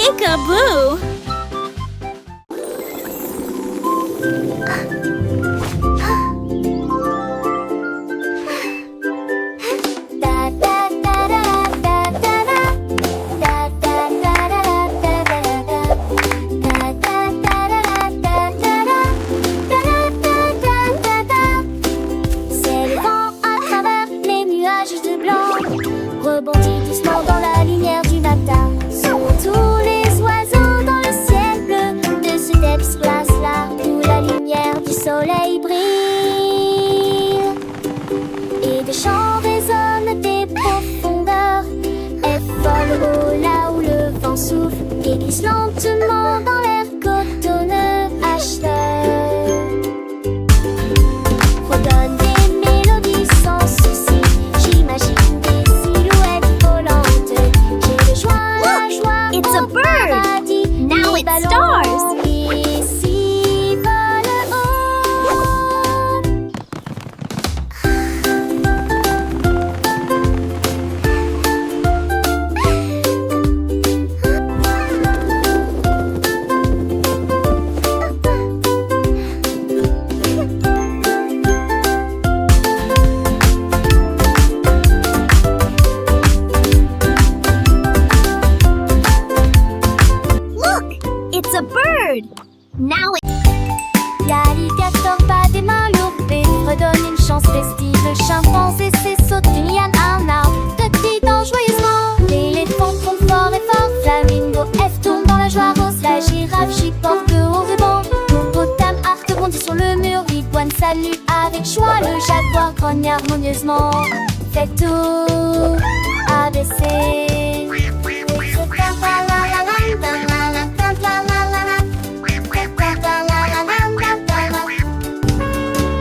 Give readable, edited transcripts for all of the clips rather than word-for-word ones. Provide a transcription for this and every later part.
Peekaboo! C'est le vent à travers les nuages de blanc, rebondit doucement dans la lumière du matin. Sont tous les oiseaux dans le ciel bleu de ce place-là où la lumière du soleil brille. Et des chants résonnent des profondeurs, est folle haut là où le vent souffle et glisse lentement dans l'air cotonneux. Acheteur redonne des mélodies sans souci. J'imagine des silhouettes volantes. J'ai le joie, la joie, it's a au bird. paradis. Now Les it ballons stars. ici volent haut. Look! It's a bird! Now it... L'alligator bat des mains lourdes et redonne une chance festive. Le chimpanzé saute d'une liane à un arbre, trottant joyeusement. L'éléphant trompe fort et fort. Flamingo F tourne dans la joie rose. La girafe chiporte au ruban. L'hippopotame Arc bondit sur le mur. L'iguane salue avec joie. Le jaguar grogne harmonieusement. Fait tout ABC.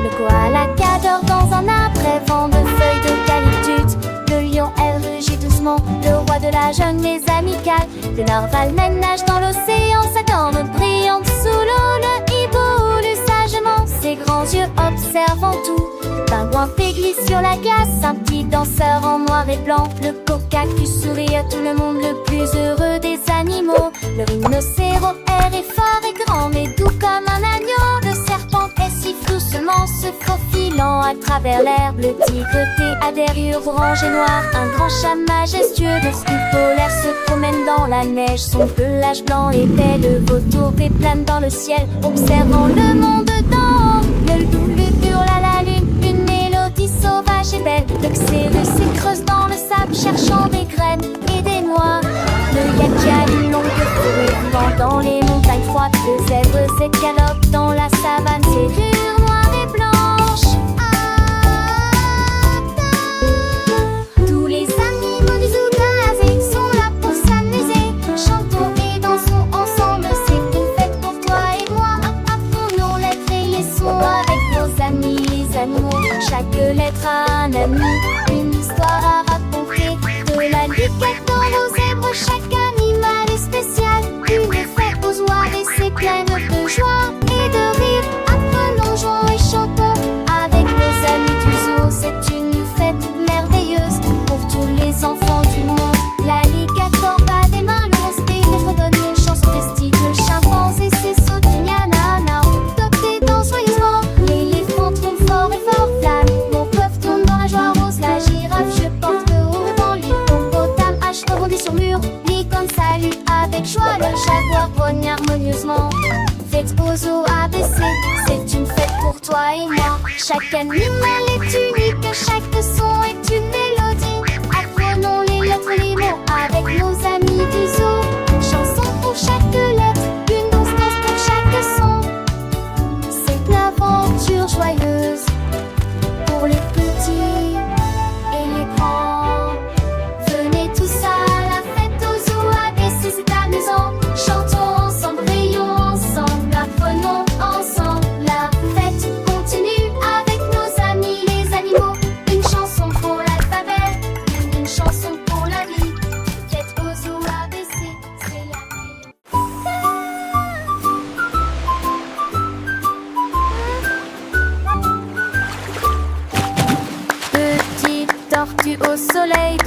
Le koala cadre dans un arbre rêvant de feuilles d'eucalyptus. Le lion, elle rugit doucement. Le roi de la jungle, les amicales. Le narval nage dans l'océan, sa corne brillante sous l'eau. Le hibou lut sagement, ses grands yeux observant tout. Pingouin glisse sur la glace, un petit danseur en noir et blanc. Le cocacus sourit à tout le monde, le plus heureux des animaux. Le rhinocéros est fort et grand, mais doux comme un agneau. Le serpent est si doucement se faufilant à travers l'air. Le tigre a des rayures orange et noir. Un grand chat majestueux de style polaire se promène dans la neige. Son pelage blanc épais, le vautour plane dans le ciel, observant le monde d'en haut. Le loup hurle à la lune, une mélodie sauvage et belle. Le xérus s'écreuse dans le sable, cherchant des graines et des noix. Le yaki a une longue fourrure vivant dans les montagnes froides. Le zèbre s'escalope dans la savane, ses rures noires et blanches. Tous les animaux du zoo blasé sont là pour s'amuser. Chantons et dansons ensemble, c'est une fête pour toi et moi. Apprenons lettres et les sons avec nos amis les animaux. Chaque lettre a un ami, une histoire à raconter. De l'alligator au zèbre, chaque animal est spécial. Une fête aux oies et c'est pleine de joie et de rire. Apprenons, jouons et chantons avec nos amis du zoo. C'est une fête merveilleuse pour tous les enfants du monde. L'alligator bat des mains longues et nous redonne une chanson festive. Le chimpanzé saute d'une liane à un arbre, trottant joyeusement. L'éléphant trompe fort et fort. Flamingo peuvent tourne dans la joie rose. La girafe je porte le haut devant lui. L'hippopotame rebondit sur mur. L'icône salue avec joie. Le jaguar grogne harmonieusement. Fête aux zoo ABC, c'est une fête pour toi et moi. Chaque animal est unique, chaque son est une mélodie. Apprenons les lettres, les mots avec nos amis du zoo. Une chanson pour chaque lettre, une danse pour chaque son. C'est une aventure joyeuse pour les petits et les grands. Venez tous à la fête aux zoo ABC, c'est amusant. Chantons ensemble, rions ensemble, apprenons ensemble. La fête continue avec nos amis les animaux. Une chanson pour l'alphabet, une chanson pour la vie. Fête aux zoo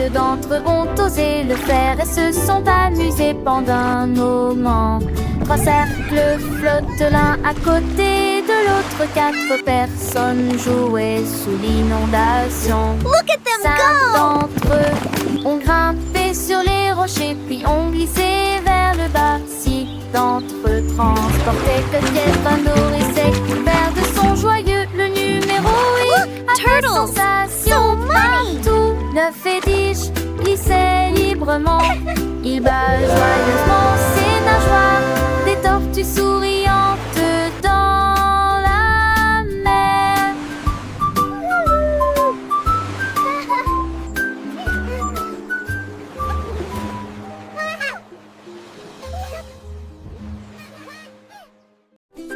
Deux d'entre eux ont osé le faire et se sont amusés pendant un moment. Trois cercles flottent l'un à côté de l'autre. Quatre personnes jouaient sous l'inondation. Look at them Cinq go! d'entre eux ont grimpé sur les rochers puis ont glissé vers le bas. Six d'entre eux transportaient peut-être un nourrisset couvert de son joyeux le numéro 8. turtles! Sensation So many! partout. 9 et 10 glissaient librement. Ils battent joyeusement ses nageoires. Des tortues souriantes dans la mer.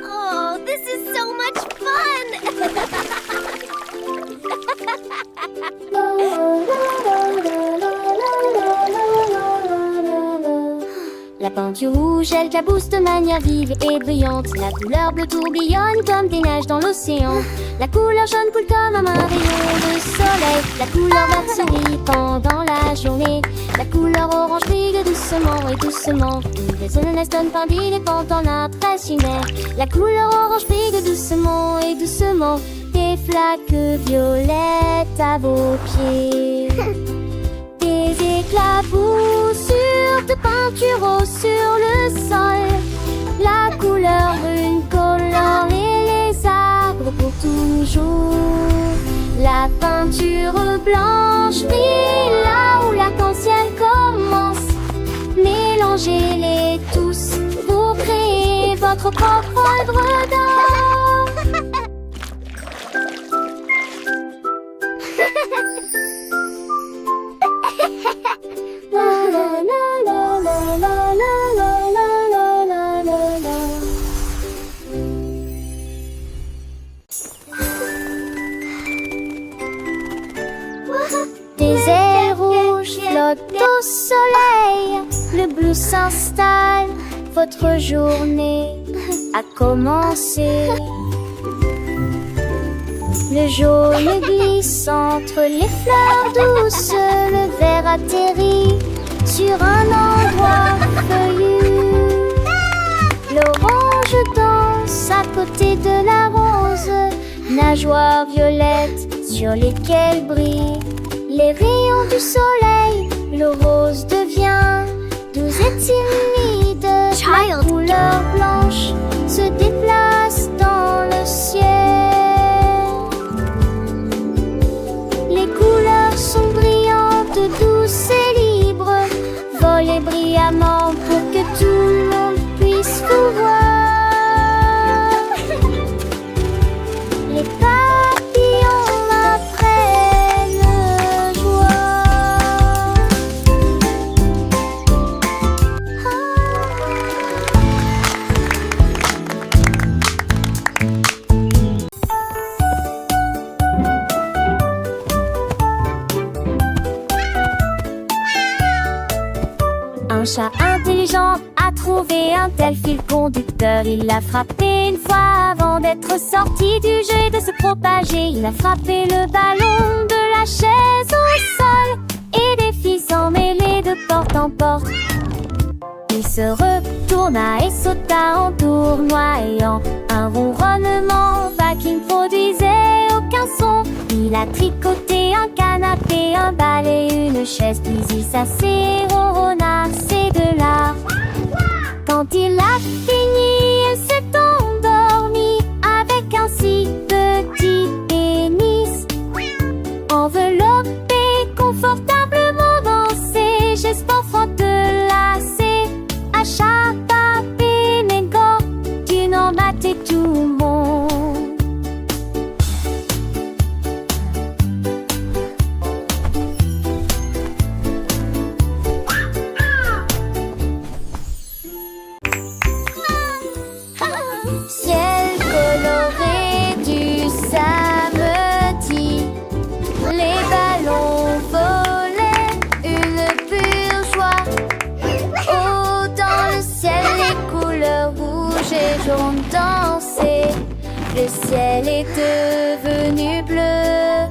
Oh, this is so much fun! La peinture rouge, elle éclabousse de manière vive et brillante. La couleur bleue tourbillonne comme des neiges dans l'océan. La couleur jaune coule comme un rayon de soleil. La couleur verte sourit pendant la journée. La couleur orange brille doucement et doucement. Les zones donne pendule et pendant l'impressionnaire. La couleur orange brille doucement et doucement. Des flaques violettes à vos pieds. Des éclaboussures de peinture rose sur le sol. La couleur brune colore les arbres pour toujours. La peinture blanche brille là où l'arc-en-ciel commence. Mélangez-les tous pour créer votre propre œuvre d'art. Des ailes rouges flottent au soleil. Le bleu s'installe. Votre journée a commencé. Le jaune glisse entre les fleurs douces. Le vert atterrit sur un endroit feuillu. L'orange danse à côté de la rose. Nageoires violettes sur lesquelles brillent les rayons du soleil. Le rose devient doux et timide. La couleur blanche se déplace dans le ciel. Les couleurs sont brillantes, douces et libres. Volez brillamment pour que tout le monde puisse vous voir. Les papillons m'apprennent joie. Un chat intelligent a trouvé un tel fil conducteur. Il l'a frappé une fois avant d'être sorti du jeu et de se propager. Il a frappé le ballon de la chaise au sol et des filles s'en mêlaient de porte en porte. Il se retourna et sauta en tournoyant. Un ronronnement vague qui ne produisait aucun son. Il a tricoté un canapé, un balai, une chaise, puis il s'assait, ronronna, c'est de l'art. Quand il a fini, il s'est endormi avec un si petit pénis. Enveloppé, confortablement dans ses gestes entrelacés. Achat, Pénégo, tu n'en battais tout le monde. Ciel coloré du samedi, les ballons volaient, une pure joie. Oh, dans le ciel, les couleurs rouges et jaunes dansaient. Le ciel est devenu bleu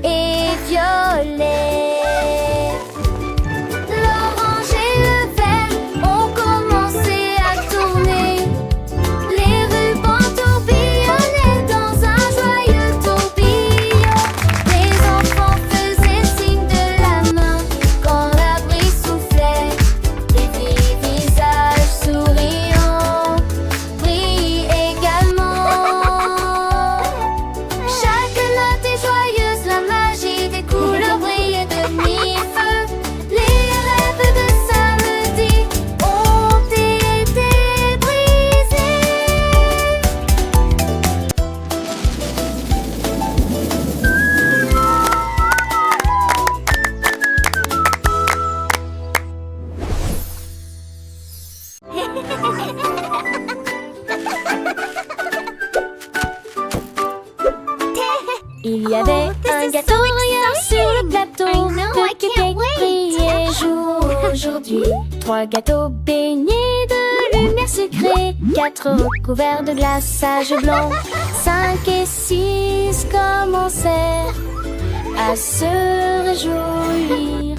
et violet. gâteaux regarde sur le plateau. I know, I can't wait. Briller jour aujourd'hui. 3 gâteaux baignés de lumière sucrée. 4 recouverts de glaçage blanc. 5 et 6 commencèrent à se réjouir.